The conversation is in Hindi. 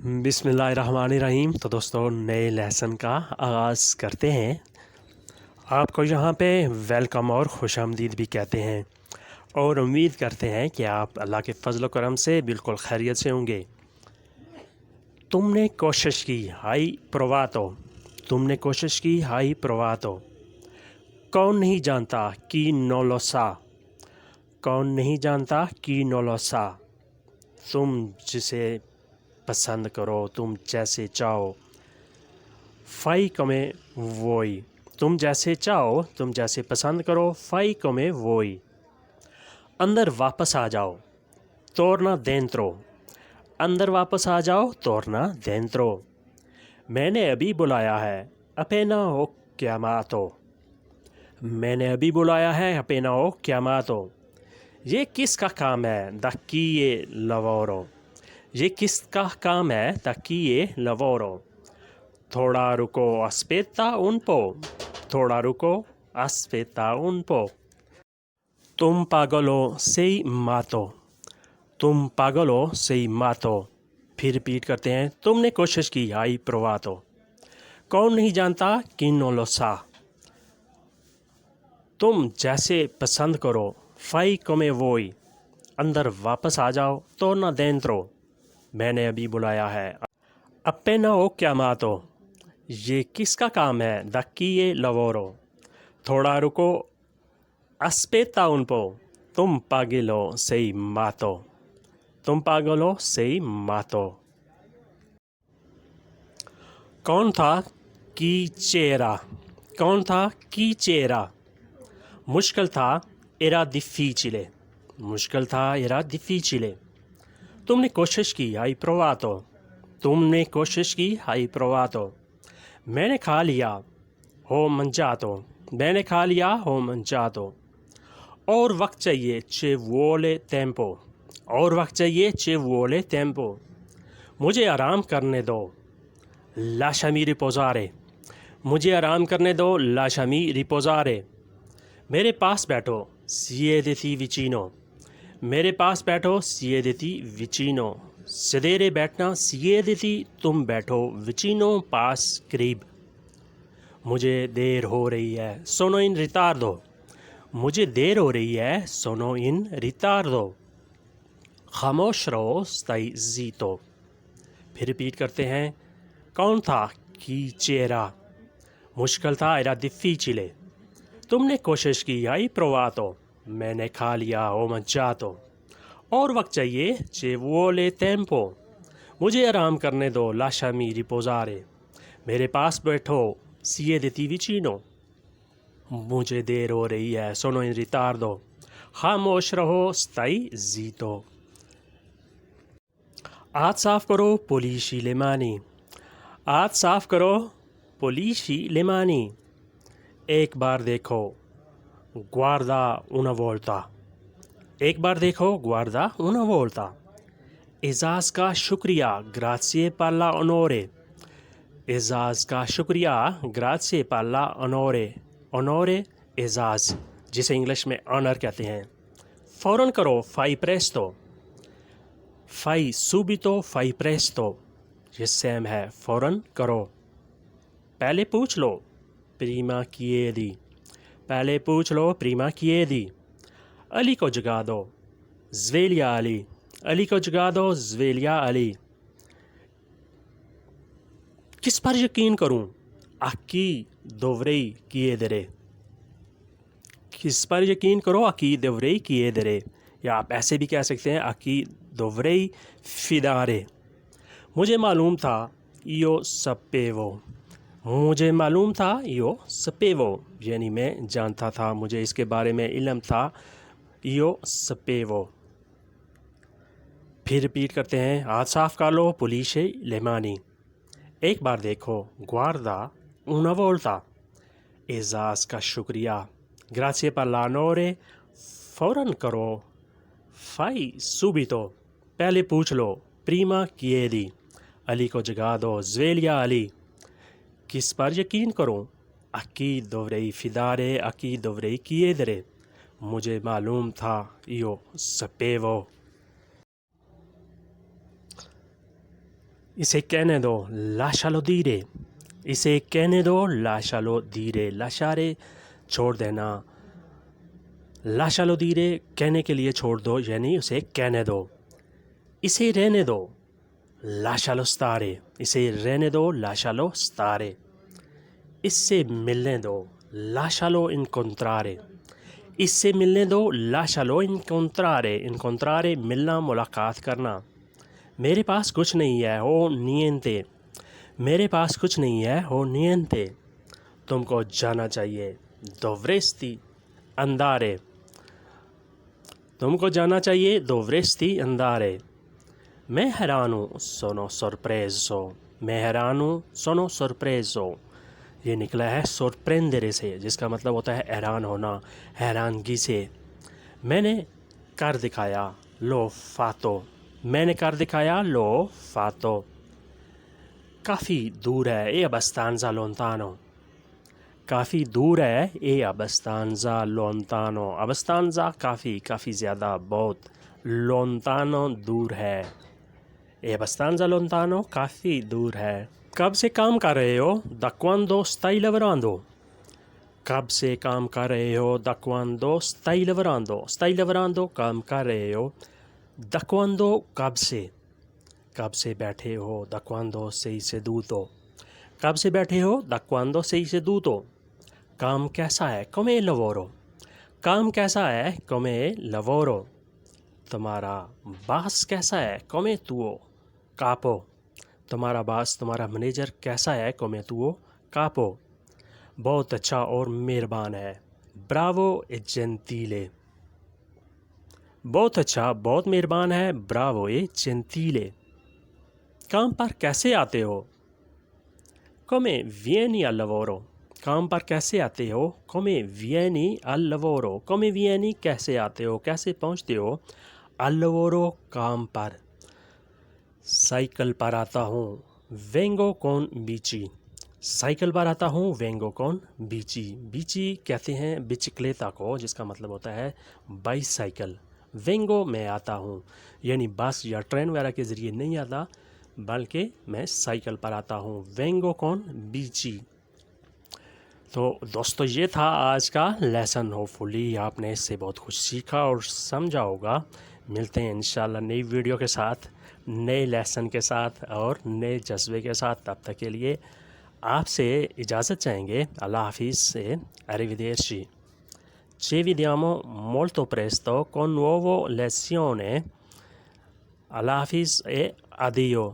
बिस्मिल्लाहिर्रहमानिर्रहीम। तो दोस्तों, नए लेसन का आगाज़ करते हैं। आपको यहाँ पे वेलकम और खुशामदीद भी कहते हैं और उम्मीद करते हैं कि आप अल्लाह के फजल करम से बिल्कुल खैरियत से होंगे। तुमने कोशिश की हाई प्रोवातो, तुमने कोशिश की हाई प्रोवातो। कौन नहीं जानता कि नोलोसा, कौन नहीं जानता कि नोलोसा। तुम जिसे पसंद करो, तुम जैसे चाहो। फ़ाई कमे वोई, तुम जैसे चाहो, तुम जैसे पसंद करो। फ़ाई कमे वोई। अंदर वापस आ जाओ, तोरना देंत्रो। अंदर वापस आ जाओ, तोरना देंत्रो। मैंने अभी बुलाया है, अपेना हो क्या मातो। मैंने अभी बुलाया है, अपेना हो क्या मातो। ये किसका काम है, दक्की ये लवोरो। ये किसका काम है, ताकि ये लवोरो। थोड़ा रुको अस्पेता उन पो, थोड़ा रुको अस्पेता उन पो। तुम पागलो से मातो, तुम पागलो से मातो। फिर रिपीट करते हैं। तुमने कोशिश की आई प्रोवातो। कौन नहीं जानता कि नोलोसा। तुम जैसे पसंद करो। फ़ाई कमे वोई। अंदर वापस आ जाओ, तो ना देंत्रो। मैंने अभी बुलाया है, अपेना ओ क्या मातो। ये किसका काम है, दक्की ये लवोरो। थोड़ा रुको अस्पेता उन पो। तुम पागलो सही मातो, तुम पागलो सही मातो। कौन था कि चेहरा, कौन था कि चेहरा। मुश्किल था एरा डिफिचिले, मुश्किल था एरा डिफिचिले। तुमने कोशिश की आई प्रोवातो, तुमने कोशिश की आई प्रोवातो। मैंने खा लिया हो मंजातो, मैंने खा लिया हो मंजातो। और वक्त चाहिए चे वोले टेम्पो, और वक्त चाहिए चे वोले टेम्पो। मुझे आराम करने दो, लाशमी रिपोजारे। मुझे आराम करने दो, लाशमी रिपोजारे। मेरे पास बैठो सिएदेती विचिनो, मेरे पास बैठो सिएदेती विचिनो। सदेरे बैठना सिएदेती, तुम बैठो विचिनो पास करीब। मुझे देर हो रही है, सोनो इन रितार्दो। मुझे देर हो रही है, सोनो इन रितार्दो। खामोश रहो स्ताई जीतो। फिर रिपीट करते हैं। कौन था कि चेहरा, मुश्किल था एरा डिफिचिले। तुमने कोशिश की आई प्रोवातो, मैंने खा लिया ओ मंजातो। और वक्त चाहिए चे वोले टेम्पो। मुझे आराम करने दो, लाशामी रिपोजारे। मेरे पास बैठो सिएदेती विचिनो। मुझे देर हो रही है, सोनो इन रितार्दो। खामोश रहो स्ताई जीतो। हाथ साफ करो पोलिशी लेमानी, हाथ साफ करो पोलिशी लेमानी। एक बार देखो गुआर्दा una volta, एक बार देखो गुआर्दा una volta। एजाज़ का शुक्रिया ग्राzie पाला ऑनोरे, एजाज़ का शुक्रिया ग्राzie पाला ऑनोरे। ऑनोरे एजाज़, जिसे इंग्लिश में ऑनर कहते हैं। फ़ौरन करो फ़ाई प्रेस्तो, फ़ाई सूबितो फ़ाई प्रेस्तो। ये सेम है, फ़ौरन करो। पहले पूछ लो प्रीमा किएदी, पहले पूछ लो प्रीमा किएदी। अली को जगा दो ज़वेलिया अली, अली को जगा दो ज़वेलिया अली। किस पर यकीन करूं, आकी दोवरेई किए दरे। किस पर यकीन करो, आकी दोवरेई किए दरे। या आप ऐसे भी कह सकते हैं, आकी दोवरेई फिदारे। मुझे मालूम था यो सपेवो, मुझे मालूम था यो सपेवो, यानी मैं जानता था, मुझे इसके बारे में इल्म था। यो सपेवो। फिर रिपीट करते हैं। हाथ साफ कर लो पुलिशे लेमानी। एक बार देखो गुआर्दा una volta। एजाज़ का शुक्रिया ग्राzie parlare, फ़ौरन करो फ़ाई सूबितो, पहले पूछ लो प्रीमा किएदी। अली को जगा दो ज़वेलिया अली। किस पर यकीन करूं, अकी दोवरेई फिदारे, अकी दोवरेई किएदरे। मुझे मालूम था यो सपेवो। इसे कहने दो, lascialo dire, इसे कहने दो, lascialo dire, lasciare छोड़ देना, lascialo dire कहने के लिए छोड़ दो यानी उसे कहने दो। इसे रहने दो, lascialo stare, इसे रहने दो, lascialo stare। इससे मिलने दो, lascialo incontrare, इससे मिलने दो, lascialo incontrare, incontrare मिलना, मुलाकात करना। मेरे पास कुछ नहीं है, हो niente, मेरे पास कुछ नहीं है, हो niente। तुमको जाना चाहिए, dovresti andare, तुमको जाना चाहिए, dovresti andare। मैं हैरान हूँ, sono sorpreso, मैं हैरान हूँ, sono sorpreso। ये निकला है sorprendere से, जिसका मतलब होता है हैरान होना, हैरानगी से। मैंने कर दिखाया, l'ho fatto, मैंने कर दिखाया, l'ho fatto। काफ़ी दूर है, è abbastanza lontano, काफ़ी दूर है, è abbastanza lontano, abbastanza काफ़ी, काफ़ी ज़्यादा, बहुत, lontano दूर है, è abbastanza lontano काफ़ी दूर है। कब से काम कर रहे हो, da quando stai lavorando, कब से काम कर रहे हो, da quando stai lavorando, stai lavorando काम कर रहे हो, da quando कब से बैठे हो, da quando sei seduto, कब से बैठे हो, da quando sei seduto। काम कैसा है, come lavoro, काम कैसा है, come lavoro। तुम्हारा बॉस कैसा है, come tuo capo, तुम्हारा बॉस, तुम्हारा मैनेजर कैसा है, come tuo capo। बहुत अच्छा और मेहरबान है, bravo e gentile, बहुत अच्छा, बहुत मेहरबान है, bravo e gentile। काम पर कैसे आते हो, come vieni al lavoro, काम पर कैसे आते हो, come vieni al lavoro, come vieni कैसे आते हो, कैसे पहुंचते हो, al lavoro काम पर। साइकिल पर आता हूँ, vengo con bici, साइकिल पर आता हूँ, vengo con bici, bici कहते हैं बिचिक्लेता को, जिसका मतलब होता है बाईसाइकिल। vengo मैं आता हूँ, यानी बस या ट्रेन वगैरह के ज़रिए नहीं आता, बल्कि मैं साइकिल पर आता हूँ, vengo con bici। तो दोस्तों ये था आज का लेसन, होपफुली आपने इससे बहुत कुछ सीखा और समझा होगा। मिलते हैं इंशाल्लाह नई वीडियो के साथ, नए लेसन के साथ और नए जज्बे के साथ। तब तक के लिए आपसे इजाज़त चाहेंगे, अल्लाह हाफिज़ से, arrivederci। Ci vediamo molto presto con nuovo lezione। अल्लाह हाफिज़ ए addio।